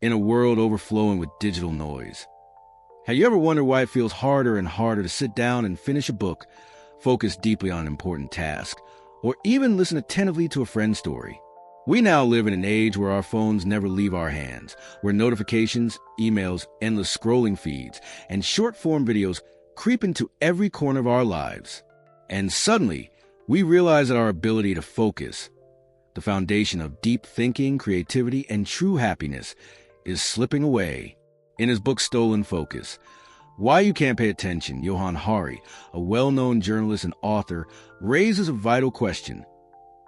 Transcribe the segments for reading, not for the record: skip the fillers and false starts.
in a world overflowing with digital noise. Have you ever wondered why it feels harder and harder to sit down and finish a book, focus deeply on an important task, or even listen attentively to a friend's story? We now live in an age where our phones never leave our hands, where notifications, emails, endless scrolling feeds, and short-form videos creep into every corner of our lives. And suddenly, we realize that our ability to focus, the foundation of deep thinking, creativity, and true happiness, is slipping away. In his book Stolen Focus, Why You Can't Pay Attention, Johann, a well-known journalist and author, raises a vital question.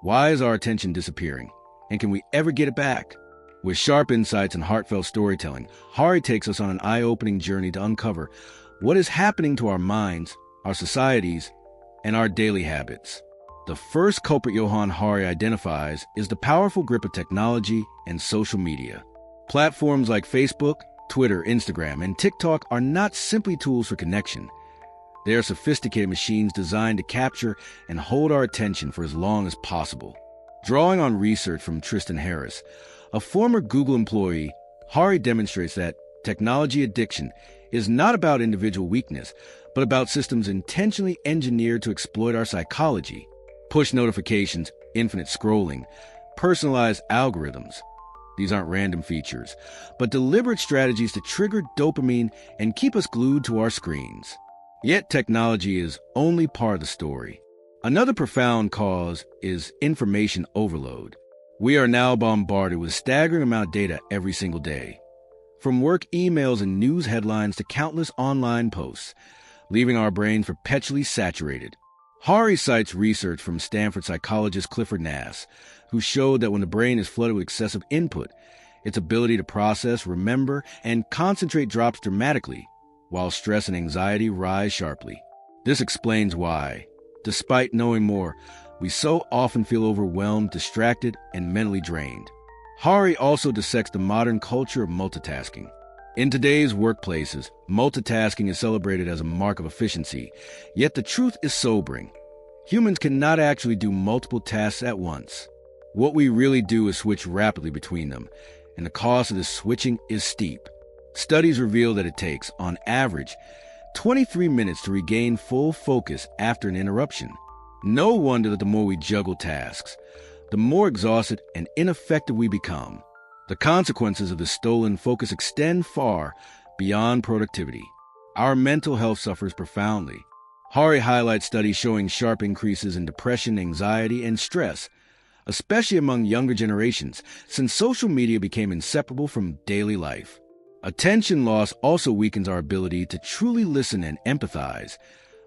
Why is our attention disappearing? And can we ever get it back? With sharp insights and heartfelt storytelling, Hari takes us on an eye-opening journey to uncover what is happening to our minds, our societies, and our daily habits. The first culprit Johann identifies is the powerful grip of technology and social media. Platforms like Facebook, Twitter, Instagram, and TikTok are not simply tools for connection. They are sophisticated machines designed to capture and hold our attention for as long as possible. Drawing on research from Tristan Harris, a former Google employee, Hari demonstrates that technology addiction is not about individual weakness, but about systems intentionally engineered to exploit our psychology. Push notifications, infinite scrolling, personalized algorithms. These aren't random features, but deliberate strategies to trigger dopamine and keep us glued to our screens. Yet technology is only part of the story. Another profound cause is information overload. We are now bombarded with a staggering amount of data every single day. From work emails and news headlines to countless online posts, leaving our brains perpetually saturated. Hari cites research from Stanford psychologist Clifford Nass, who showed that when the brain is flooded with excessive input, its ability to process, remember, and concentrate drops dramatically, while stress and anxiety rise sharply. This explains why, despite knowing more, we so often feel overwhelmed, distracted, and mentally drained. Hari also dissects the modern culture of multitasking. In today's workplaces, multitasking is celebrated as a mark of efficiency, yet the truth is sobering. Humans cannot actually do multiple tasks at once. What we really do is switch rapidly between them, and the cost of this switching is steep. Studies reveal that it takes, on average, 23 minutes to regain full focus after an interruption. No wonder that the more we juggle tasks, the more exhausted and ineffective we become. The consequences of the stolen focus extend far beyond productivity. Our mental health suffers profoundly. Hari highlights studies showing sharp increases in depression, anxiety, and stress, especially among younger generations, since social media became inseparable from daily life. Attention loss also weakens our ability to truly listen and empathize,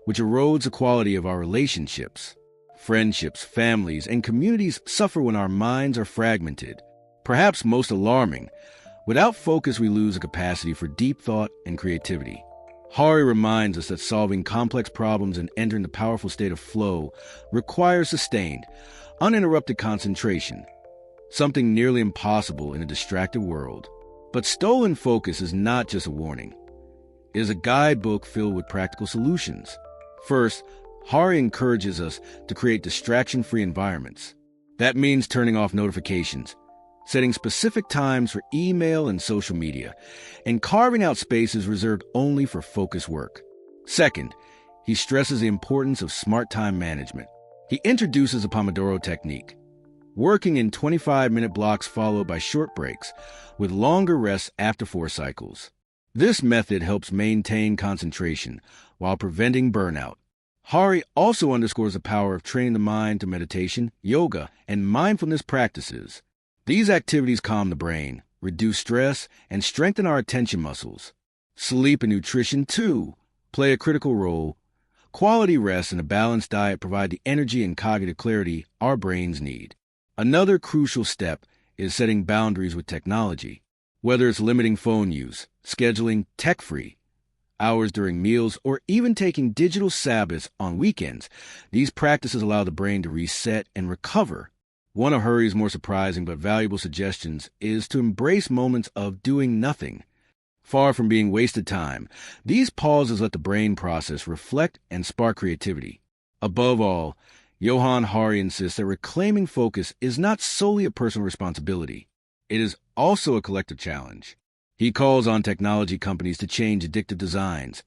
which erodes the quality of our relationships. Friendships, families, and communities suffer when our minds are fragmented. Perhaps most alarming, without focus we lose a capacity for deep thought and creativity. Hari reminds us that solving complex problems and entering the powerful state of flow requires sustained, uninterrupted concentration, something nearly impossible in a distracted world. But stolen focus is not just a warning. It is a guidebook filled with practical solutions. First, Hari encourages us to create distraction-free environments. That means turning off notifications, setting specific times for email and social media, and carving out spaces reserved only for focused work. Second, he stresses the importance of smart time management. He introduces the Pomodoro technique, working in 25-minute blocks followed by short breaks, with longer rests after 4 cycles. This method helps maintain concentration while preventing burnout. Hari also underscores the power of training the mind to meditation, yoga, and mindfulness practices. These activities calm the brain, reduce stress, and strengthen our attention muscles. Sleep and nutrition, too, play a critical role. Quality rest and a balanced diet provide the energy and cognitive clarity our brains need. Another crucial step is setting boundaries with technology. Whether it's limiting phone use, scheduling tech-free hours during meals, or even taking digital Sabbaths on weekends, these practices allow the brain to reset and recover. One of Hari's more surprising but valuable suggestions is to embrace moments of doing nothing. Far from being wasted time, these pauses let the brain process, reflect, and spark creativity. Above all, Johann insists that reclaiming focus is not solely a personal responsibility. it is also a collective challenge. He calls on technology companies to change addictive designs,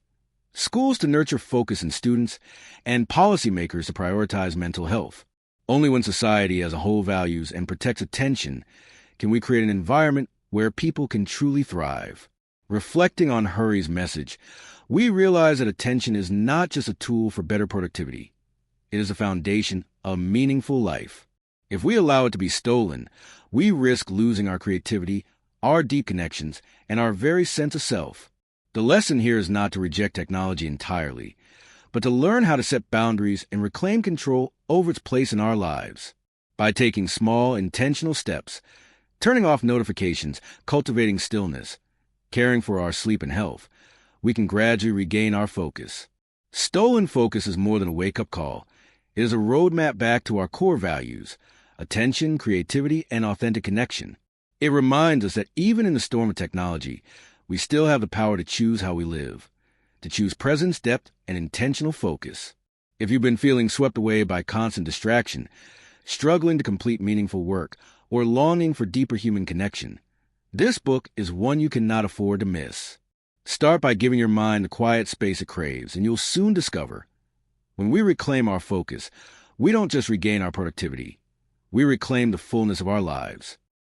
schools to nurture focus in students, and policymakers to prioritize mental health. Only when society as a whole values and protects attention can we create an environment where people can truly thrive. Reflecting on Hurry's message, we realize that attention is not just a tool for better productivity. It is a foundation of meaningful life. If we allow it to be stolen, we risk losing our creativity, our deep connections, and our very sense of self. The lesson here is not to reject technology entirely, but to learn how to set boundaries and reclaim control over its place in our lives. By taking small, intentional steps, turning off notifications, cultivating stillness, caring for our sleep and health, we can gradually regain our focus. Stolen focus is more than a wake-up call. It is a roadmap back to our core values: attention, creativity, and authentic connection. It reminds us that even in the storm of technology, we still have the power to choose how we live, to choose presence, depth, and intentional focus. If you've been feeling swept away by constant distraction, struggling to complete meaningful work, or longing for deeper human connection, this book is one you cannot afford to miss. Start by giving your mind the quiet space it craves, and you'll soon discover, when we reclaim our focus, we don't just regain our productivity, we reclaim the fullness of our lives.